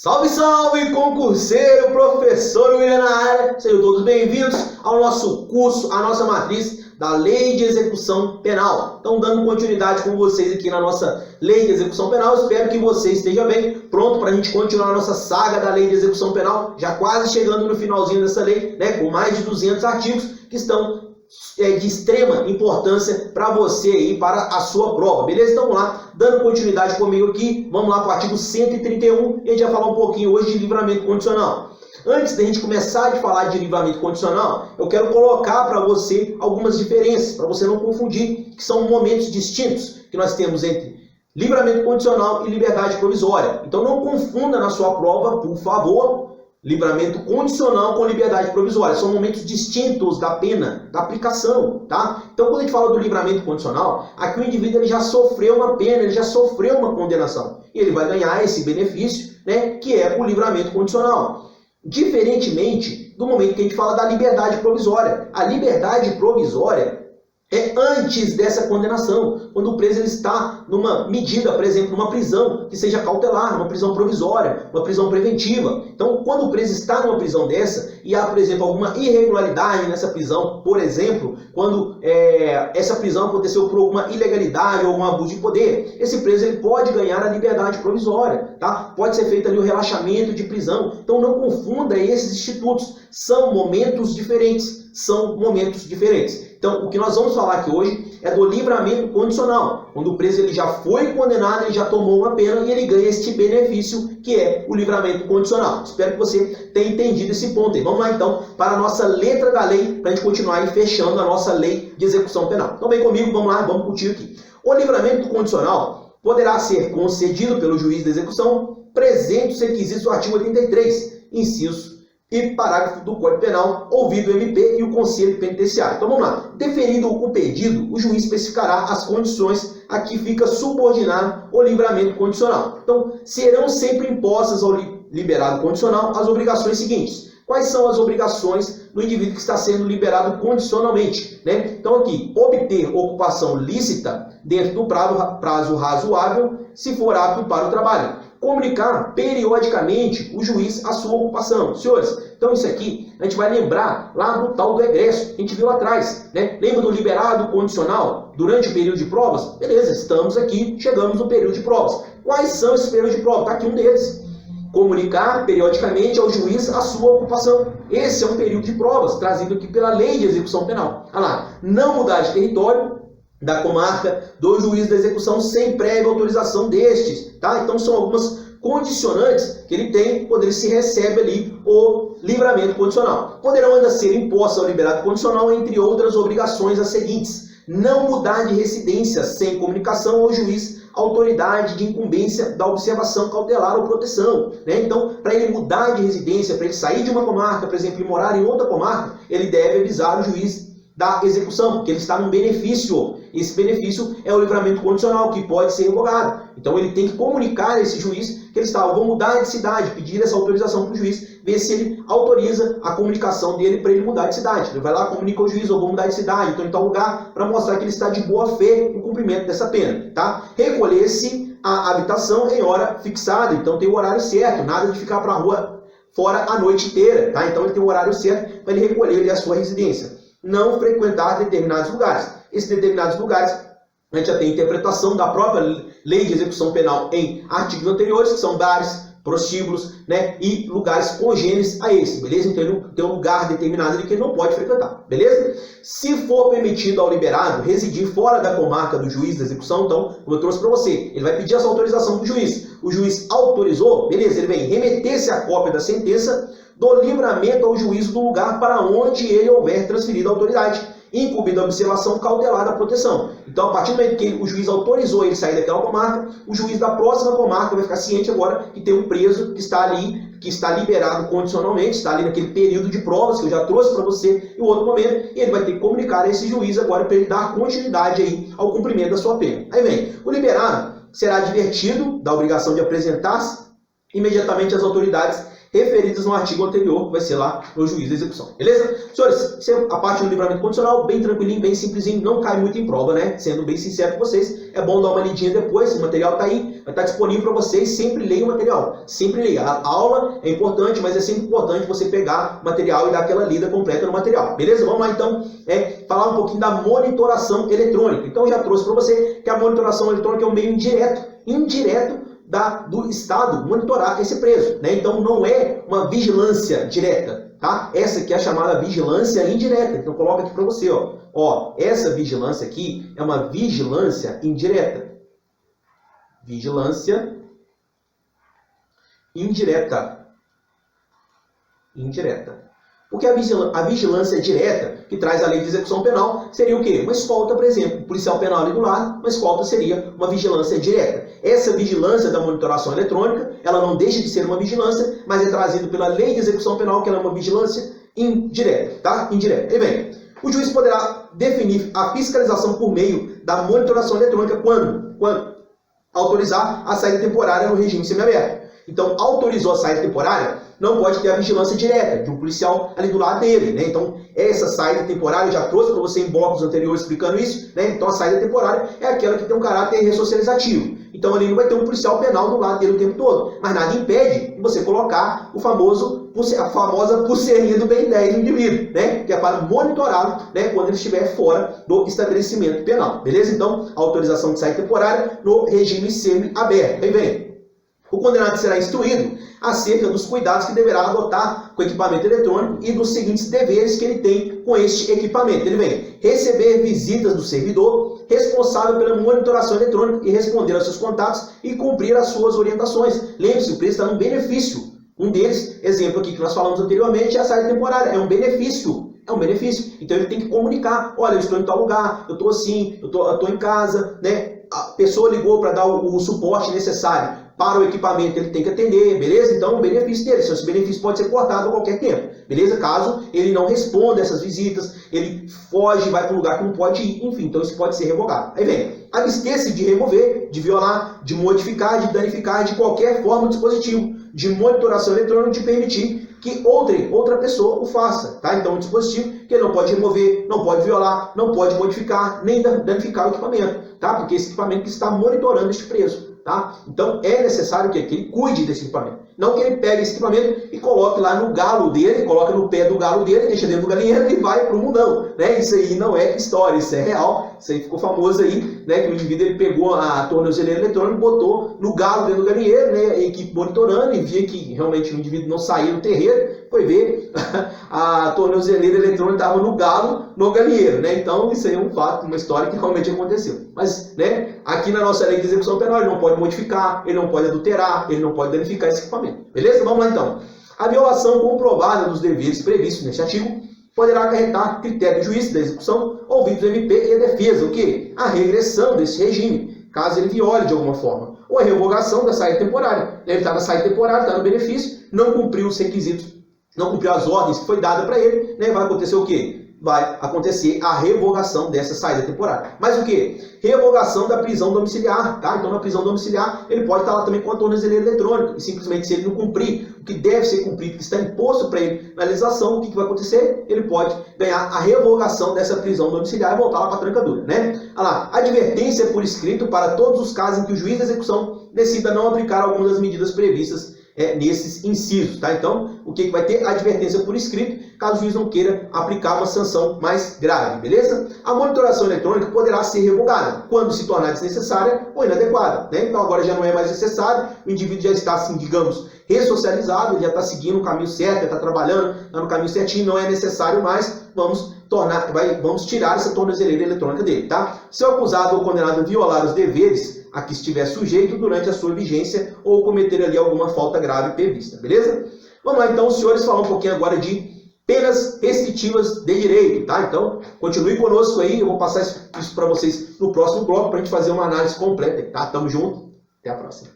Salve, salve, concurseiro, professor William na área. Sejam todos bem-vindos ao nosso curso, a nossa matriz da Lei de Execução Penal. Então, dando continuidade com vocês aqui na nossa Lei de Execução Penal, espero que você esteja bem, pronto para a gente continuar a nossa saga da Lei de Execução Penal, já quase chegando no finalzinho dessa lei, né, com mais de 200 artigos que estão de extrema importância para você e para a sua prova, beleza? Então vamos lá, dando continuidade comigo aqui, vamos lá para o artigo 131 e a gente vai falar um pouquinho hoje de livramento condicional. Antes da gente começar a falar de livramento condicional, eu quero colocar para você algumas diferenças, para você não confundir, que são momentos distintos que nós temos entre livramento condicional e liberdade provisória. Então não confunda na sua prova, por favor, livramento condicional com liberdade provisória. São momentos distintos da pena, da aplicação, tá? Então, quando a gente fala do livramento condicional, aqui o indivíduo ele já sofreu uma pena, ele já sofreu uma condenação. E ele vai ganhar esse benefício, né, que é o livramento condicional. Diferentemente do momento que a gente fala da liberdade provisória. A liberdade provisória é antes dessa condenação, quando o preso ele está numa medida, por exemplo, numa prisão que seja cautelar, uma prisão provisória, uma prisão preventiva. Então, quando o preso está numa prisão dessa e há, por exemplo, alguma irregularidade nessa prisão, por exemplo, quando essa prisão aconteceu por alguma ilegalidade ou algum abuso de poder, esse preso ele pode ganhar a liberdade provisória, tá? Pode ser feito ali o relaxamento de prisão. Então, não confunda esses institutos, são momentos diferentes. Então, o que nós vamos falar aqui hoje é do livramento condicional, quando o preso ele já foi condenado, ele já tomou uma pena e ele ganha este benefício que é o livramento condicional. Espero que você tenha entendido esse ponto aí. Vamos lá então para a nossa letra da lei, para a gente continuar aí fechando a nossa lei de execução penal. Então vem comigo, vamos lá, vamos curtir aqui. O livramento condicional poderá ser concedido pelo juiz da execução presente os requisitos do artigo 83, inciso e parágrafo do Código Penal, ouvido o MP e o Conselho Penitenciário. Então vamos lá. Deferido o pedido, o juiz especificará as condições a que fica subordinado o livramento condicional. Então, serão sempre impostas ao liberado condicional as obrigações seguintes. Quais são as obrigações do indivíduo que está sendo liberado condicionalmente, né? Então aqui, obter ocupação lícita dentro do prazo razoável, se for apto para o trabalho. Comunicar periodicamente o juiz a sua ocupação. Senhores, então isso aqui a gente vai lembrar lá do tal do egresso, que a gente viu lá atrás, né? Lembra do liberado condicional durante o período de provas? Beleza, estamos aqui, chegamos no período de provas. Quais são esses períodos de prova? Está aqui um deles. Comunicar periodicamente ao juiz a sua ocupação. Esse é um período de provas, trazido aqui pela Lei de Execução Penal. Olha lá, não mudar de território da comarca do juiz da execução sem prévia autorização destes, tá? Então são algumas condicionantes que ele tem quando ele se recebe ali o livramento condicional. Poderão ainda ser impostas ao liberado condicional, entre outras obrigações as seguintes: não mudar de residência sem comunicação ao juiz autoridade de incumbência da observação cautelar ou proteção, né? Então, para ele mudar de residência, para ele sair de uma comarca, por exemplo, e morar em outra comarca, ele deve avisar o juiz da execução, porque ele está num benefício. Esse benefício é o livramento condicional, que pode ser revogado. Então ele tem que comunicar a esse juiz que ele está, eu vou mudar de cidade, pedir essa autorização para o juiz, ver se ele autoriza a comunicação dele para ele mudar de cidade. Ele vai lá, comunica ao juiz, eu vou mudar de cidade, então em tal lugar, para mostrar que ele está de boa fé no cumprimento dessa pena, tá? Recolher-se a habitação em hora fixada, então tem o horário certo, nada de ficar para a rua fora a noite inteira, tá? Então ele tem o horário certo para ele recolher ali a sua residência. Não frequentar determinados lugares. Esses determinados lugares, a gente já tem interpretação da própria Lei de Execução Penal em artigos anteriores, que são bares, prostíbulos, né, e lugares congêneres a esse, beleza? Então ele tem um lugar determinado ali que ele não pode frequentar, beleza? Se for permitido ao liberado residir fora da comarca do juiz da execução, então, como eu trouxe para você, ele vai pedir essa autorização do juiz. O juiz autorizou, beleza? Ele vem remeter-se a cópia da sentença do livramento ao juízo do lugar para onde ele houver transferido a autoridade, incumbindo a observação cautelar da proteção. Então, a partir do momento que o juiz autorizou ele sair daquela comarca, o juiz da próxima comarca vai ficar ciente agora que tem um preso que está ali, que está liberado condicionalmente, está ali naquele período de provas que eu já trouxe para você em outro momento, e ele vai ter que comunicar a esse juiz agora para ele dar continuidade aí ao cumprimento da sua pena. Aí vem, o liberado será advertido da obrigação de apresentar-se imediatamente às autoridades referidas no artigo anterior, que vai ser lá no juiz da execução. Beleza? Senhores, a parte do livramento condicional, bem tranquilinho, bem simplesinho, não cai muito em prova, né? Sendo bem sincero com vocês, é bom dar uma lidinha depois, o material tá aí, vai estar disponível para vocês, sempre leia o material, sempre leia. A aula é importante, mas é sempre importante você pegar o material e dar aquela lida completa no material. Beleza? Vamos lá então, falar um pouquinho da monitoração eletrônica. Então eu já trouxe para você que a monitoração eletrônica é um meio indireto do Estado monitorar esse preso, né? Então não é uma vigilância direta, tá? Essa aqui é a chamada vigilância indireta. Então coloca aqui para você, ó, essa vigilância aqui é uma vigilância indireta. Vigilância indireta. Porque a vigilância direta, que traz a lei de execução penal, seria o quê? Uma escolta, por exemplo. O policial penal ali do lado, uma escolta seria uma vigilância direta. Essa vigilância da monitoração eletrônica, ela não deixa de ser uma vigilância, mas é trazida pela lei de execução penal, que ela é uma vigilância indireta, tá? Indireta. E bem, o juiz poderá definir a fiscalização por meio da monitoração eletrônica quando autorizar a saída temporária no regime semiaberto. Então, autorizou a saída temporária, não pode ter a vigilância direta de um policial ali do lado dele, né? Então, essa saída temporária, eu já trouxe para você em blocos anteriores explicando isso, né? Então, a saída temporária é aquela que tem um caráter ressocializativo. Então, ali não vai ter um policial penal do lado dele o tempo todo. Mas nada impede de você colocar a famosa pulseirinha do bem 10 do indivíduo, né? Que é para monitorá-lo, né? Quando ele estiver fora do estabelecimento penal. Beleza? Então, a autorização de saída temporária no regime semi-aberto. Bem, o condenado será instruído acerca dos cuidados que deverá adotar com o equipamento eletrônico e dos seguintes deveres que ele tem com este equipamento. Ele vem receber visitas do servidor responsável pela monitoração eletrônica e responder aos seus contatos e cumprir as suas orientações. Lembre-se, o preso está num benefício. Um deles, exemplo aqui que nós falamos anteriormente, é a saída temporária. É um benefício. Então ele tem que comunicar. Olha, eu estou em tal lugar, eu estou assim, eu estou em casa, né? A pessoa ligou para dar o suporte necessário para o equipamento, ele tem que atender, beleza? Então, o benefício dele, esse benefício pode ser cortado a qualquer tempo, beleza? Caso ele não responda essas visitas, ele foge, vai para um lugar que não pode ir, enfim, então isso pode ser revogado. Aí vem, abster-se de remover, de violar, de modificar, de danificar de qualquer forma o dispositivo de monitoração eletrônica, de permitir que outra pessoa o faça, tá? Então, um dispositivo que ele não pode remover, não pode violar, não pode modificar, nem danificar o equipamento, tá? Porque esse equipamento que está monitorando este preso. Tá? Então é necessário que ele cuide desse equipamento. Não que ele pegue esse equipamento e coloque lá no galo dele, coloque no pé do galo dele, deixa dentro do galinheiro e vai para o mundão. Né? Isso aí não é história, isso é real. Isso aí ficou famoso aí, né? Que o indivíduo ele pegou a tornozeleira eletrônica e botou no galo dentro do galinheiro, né? A equipe monitorando e via que realmente o indivíduo não saía do terreiro, foi ver a tornozeleira eletrônica estava no galo, no galinheiro. Né? Então isso aí é um fato, uma história que realmente aconteceu. Mas, né? Aqui na nossa lei de execução penal ele não pode modificar, ele não pode adulterar, ele não pode danificar esse equipamento. Beleza? Vamos lá então. A violação comprovada dos deveres previstos neste artigo poderá acarretar critério do juiz da execução, ouvidos do MP e a defesa. O quê? A regressão desse regime, caso ele viole de alguma forma. Ou a revogação da saída temporária. Ele está na saída temporária, está no benefício, não cumpriu os requisitos, não cumpriu as ordens que foi dada para ele, né? Vai acontecer o quê? Vai acontecer a revogação dessa saída temporária. Mas o que? Revogação da prisão domiciliar, tá? Então, na prisão domiciliar, ele pode estar lá também com a tornozeleira eletrônica. E simplesmente, se ele não cumprir o que deve ser cumprido, que está imposto para ele na legislação, o que vai acontecer? Ele pode ganhar a revogação dessa prisão domiciliar e voltar lá para a trancadura, né? Olha lá, advertência por escrito para todos os casos em que o juiz da execução decida não aplicar algumas das medidas previstas nesses incisos, tá? Então, o que vai ter? Advertência por escrito, caso o juiz não queira aplicar uma sanção mais grave, beleza? A monitoração eletrônica poderá ser revogada quando se tornar desnecessária ou inadequada, né? Então, agora já não é mais necessário, o indivíduo já está, assim, digamos, ressocializado, ele já está seguindo o caminho certo, já está trabalhando, está no caminho certinho, não é necessário mais, vamos tirar essa tornozeleira eletrônica dele, tá? Se o acusado ou condenado violar os deveres a que estiver sujeito durante a sua vigência ou cometer ali alguma falta grave prevista, beleza? Vamos lá então, senhores, falar um pouquinho agora de penas restritivas de direito, tá? Então, continue conosco aí, eu vou passar isso para vocês no próximo bloco para a gente fazer uma análise completa, tá? Tamo junto, até a próxima.